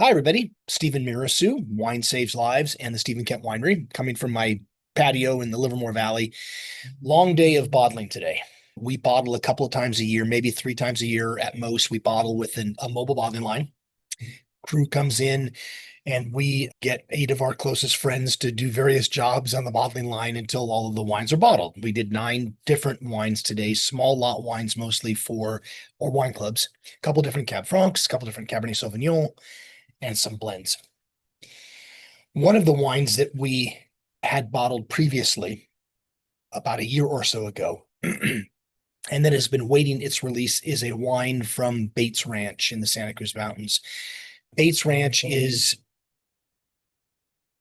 Hi, everybody. Stephen Mirasu, Wine Saves Lives, and the Stephen Kent Winery, coming from my patio in the Livermore Valley. Long day of bottling today. We bottle a couple of times a year, maybe 3 times a year at most. We bottle with a mobile bottling line. Crew comes in, and we get 8 of our closest friends to do various jobs on the bottling line until all of the wines are bottled. We did 9 different wines today, small lot wines mostly for our wine clubs, a couple different Cab Francs, a couple different Cabernet Sauvignon, and some blends. One of the wines that we had bottled previously, about a year or so ago, and that has been waiting its release, is a wine from Bates Ranch in the Santa Cruz Mountains. Bates Ranch is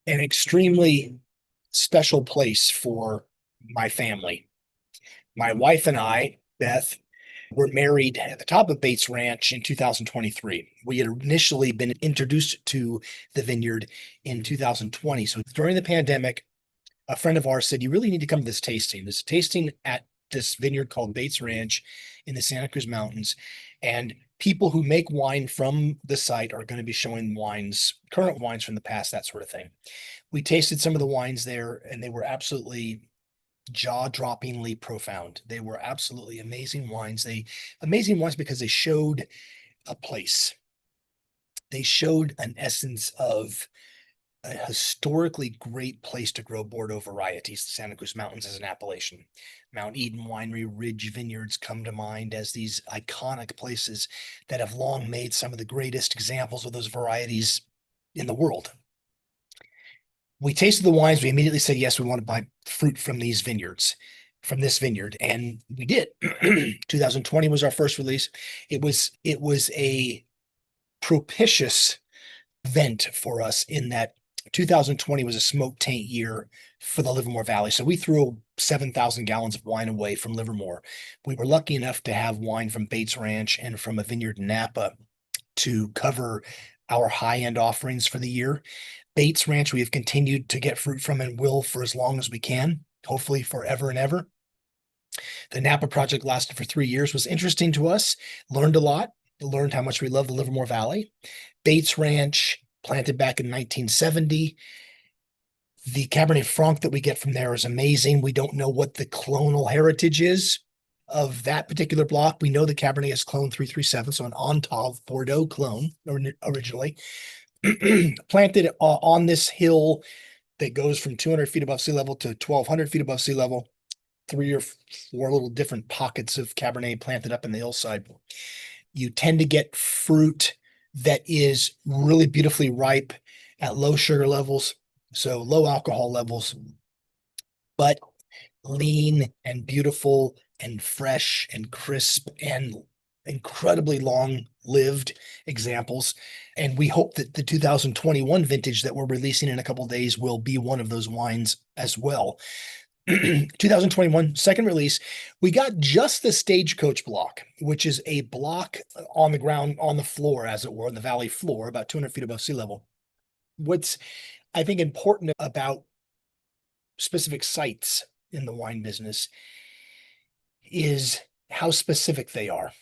an extremely special place for my family. My wife and I, Beth, were married at the top of Bates Ranch in 2023. We had initially been introduced to the vineyard in 2020. So during the pandemic, a friend of ours said, "You really need to come to this tasting." This tasting at this vineyard called Bates Ranch in the Santa Cruz Mountains. And people who make wine from the site are going to be showing wines, current wines from the past, that sort of thing. We tasted some of the wines there, and they were absolutely jaw-droppingly profound. They were absolutely amazing wines. Amazing wines because they showed a place. They showed an essence of a historically great place to grow Bordeaux varieties. The Santa Cruz Mountains as an appellation. Mount Eden Winery, Ridge Vineyards come to mind as these iconic places that have long made some of the greatest examples of those varieties in the world. We tasted the wines. We immediately said, yes, we want to buy fruit from these vineyards, from this vineyard. And we did. 2020 was our first release. It was a propitious event for us in that 2020 was a smoke taint year for the Livermore Valley. So we threw 7,000 gallons of wine away from Livermore. We were lucky enough to have wine from Bates Ranch and from a vineyard in Napa to cover our high-end offerings for the year. Bates Ranch, we have continued to get fruit from and will for as long as we can, hopefully forever and ever. The Napa project lasted for 3 years, was interesting to us, learned a lot, learned how much we love the Livermore Valley. Bates Ranch, planted back in 1970. The Cabernet Franc that we get from there is amazing. We don't know what the clonal heritage is of that particular block. We know the Cabernet is clone 337, so an Ontave Bordeaux clone originally. Planted on this hill that goes from 200 feet above sea level to 1,200 feet above sea level. 3 or 4 little different pockets of Cabernet planted up in the hillside. You tend to get fruit that is really beautifully ripe at low sugar levels, so low alcohol levels, but lean and beautiful and fresh and crisp and incredibly long-lived examples. And we hope that the 2021 vintage that we're releasing in a couple of days will be one of those wines as well. 2021 second release, we got just the Stagecoach block, which is a block on the ground, on the floor, as it were, in the valley floor, about 200 feet above sea level. What's, I think, important about specific sites in the wine business is how specific they are.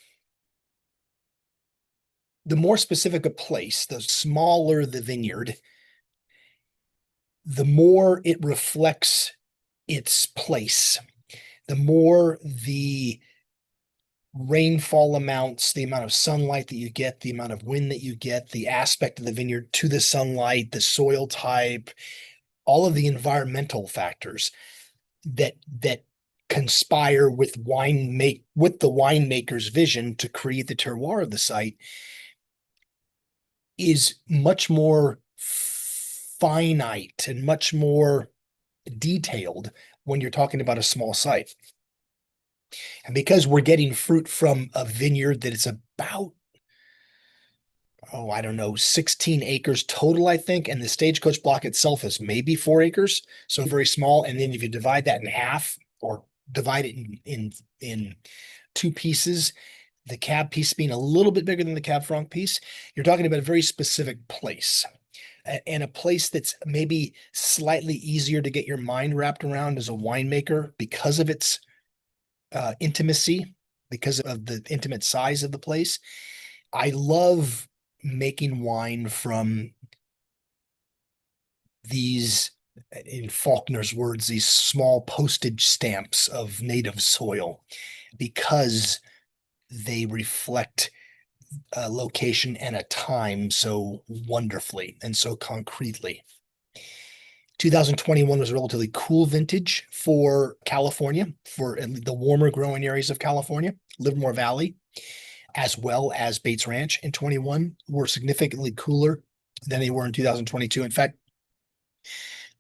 The more specific a place, the smaller the vineyard, the more it reflects its place, the more the rainfall amounts, the amount of sunlight that you get, the amount of wind that you get, the aspect of the vineyard to the sunlight, the soil type, all of the environmental factors that conspire with the winemaker's vision to create the terroir of the site is much more finite and much more detailed when you're talking about a small site. And because we're getting fruit from a vineyard that is about, I don't know, 16 acres total, I think, and the Stagecoach block itself is maybe 4 acres, so very small. And then if you divide that in half or divide it in 2 pieces, the Cab piece being a little bit bigger than the Cab Franc piece, you're talking about a very specific place. And a place that's maybe slightly easier to get your mind wrapped around as a winemaker because of its intimacy, because of the intimate size of the place. I love making wine from these, in Faulkner's words, these small postage stamps of native soil because they reflect a location and a time so wonderfully and so concretely. 2021 was a relatively cool vintage for California, for the warmer growing areas of California. Livermore Valley, as well as Bates Ranch in 21, were significantly cooler than they were in 2022. In fact,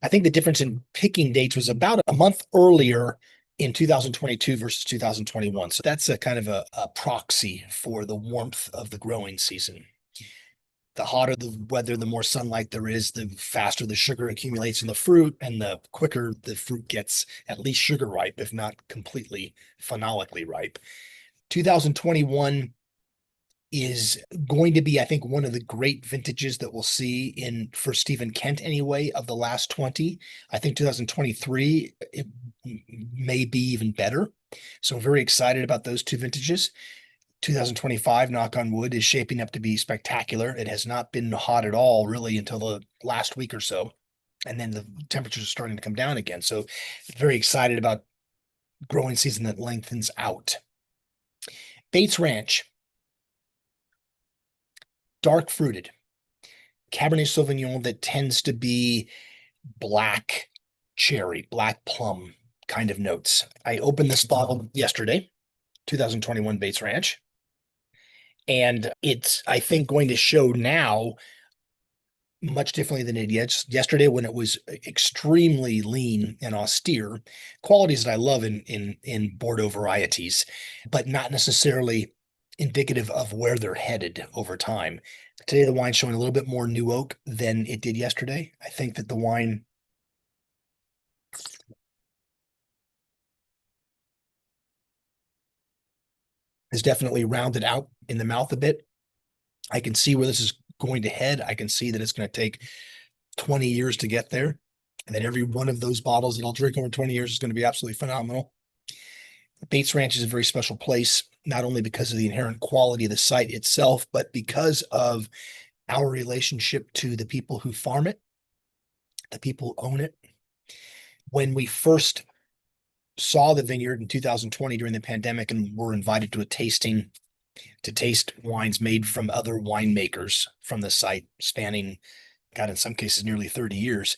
I think the difference in picking dates was about a month earlier in 2022 versus 2021. So that's a kind of a proxy for the warmth of the growing season. The hotter the weather, the more sunlight there is, the faster the sugar accumulates in the fruit, and the quicker the fruit gets at least sugar ripe, if not completely phenolically ripe. 2021 is going to be, I think, one of the great vintages that we'll see in for Stephen Kent anyway of the last 20. I think 2023 it may be even better. So I'm very excited about those two vintages. 2025, knock on wood, is shaping up to be spectacular. It has not been hot at all really until the last week or so. And then the temperatures are starting to come down again. So very excited about growing season that lengthens out. Bates Ranch, dark fruited Cabernet Sauvignon that tends to be black cherry, black plum kind of notes. I opened this bottle yesterday, 2021 Bates Ranch, and it's, I think, going to show now much differently than it did yesterday when it was extremely lean and austere. Qualities that I love in Bordeaux varieties, but not necessarily indicative of where they're headed over time. Today, the wine's showing a little bit more new oak than it did yesterday. I think that the wine is definitely rounded out in the mouth a bit. I can see where this is going to head. I can see that it's going to take 20 years to get there. And that every one of those bottles that I'll drink over 20 years is going to be absolutely phenomenal. Bates Ranch is a very special place, not only because of the inherent quality of the site itself, but because of our relationship to the people who farm it, the people who own it. When we first saw the vineyard in 2020 during the pandemic and were invited to a tasting to taste wines made from other winemakers from the site, spanning, God, in some cases, nearly 30 years.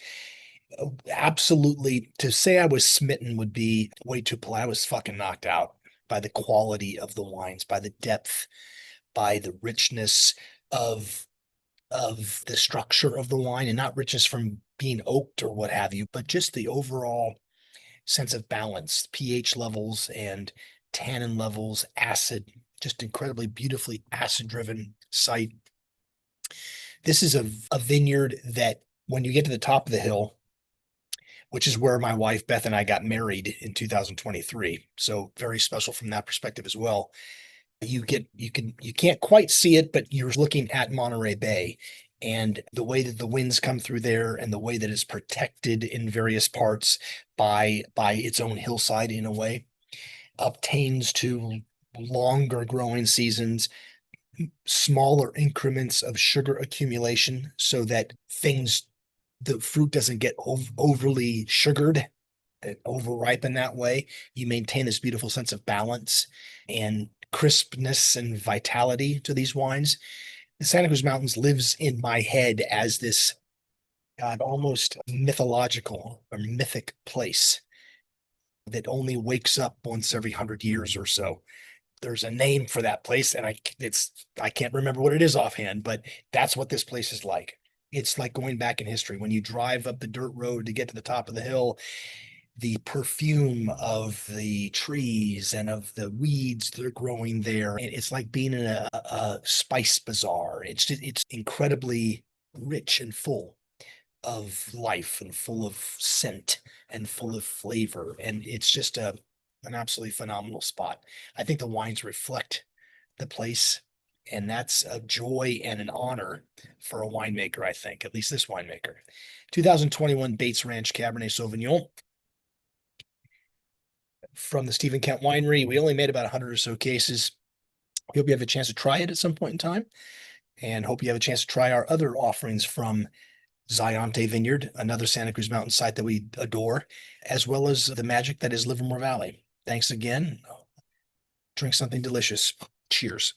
Absolutely, to say I was smitten would be way too polite. I was fucking knocked out by the quality of the wines, by the depth, by the richness of the structure of the wine, and not richness from being oaked or what have you, but just the overall sense of balance, pH levels and tannin levels, acid, just incredibly beautifully acid driven site. This is a vineyard that when you get to the top of the hill, which is where my wife Beth and I got married in 2023. So very special from that perspective as well. You can't quite see it, but you're looking at Monterey Bay. And the way that the winds come through there and the way that it's protected in various parts by its own hillside in a way, obtains to longer growing seasons, smaller increments of sugar accumulation so that the fruit doesn't get overly sugared, overripe in that way. You maintain this beautiful sense of balance and crispness and vitality to these wines. The Santa Cruz Mountains lives in my head as this, God, almost mythological or mythic place that only wakes up once every 100 years or so. There's a name for that place, and I can't remember what it is offhand, but that's what this place is like. It's like going back in history. When you drive up the dirt road to get to the top of the hill, the perfume of the trees and of the weeds that are growing there, it's like being in a spice bazaar. It's incredibly rich and full of life and full of scent and full of flavor. And it's just an absolutely phenomenal spot. I think the wines reflect the place, and that's a joy and an honor for a winemaker, I think, at least this winemaker. 2021 Bates Ranch Cabernet Sauvignon from the Stephen Kent Winery. We only made about 100 or so cases. We hope you have a chance to try it at some point in time. and hope you have a chance to try our other offerings from Zayante Vineyard, another Santa Cruz Mountain site that we adore, as well as the magic that is Livermore Valley. Thanks again. Drink something delicious. Cheers.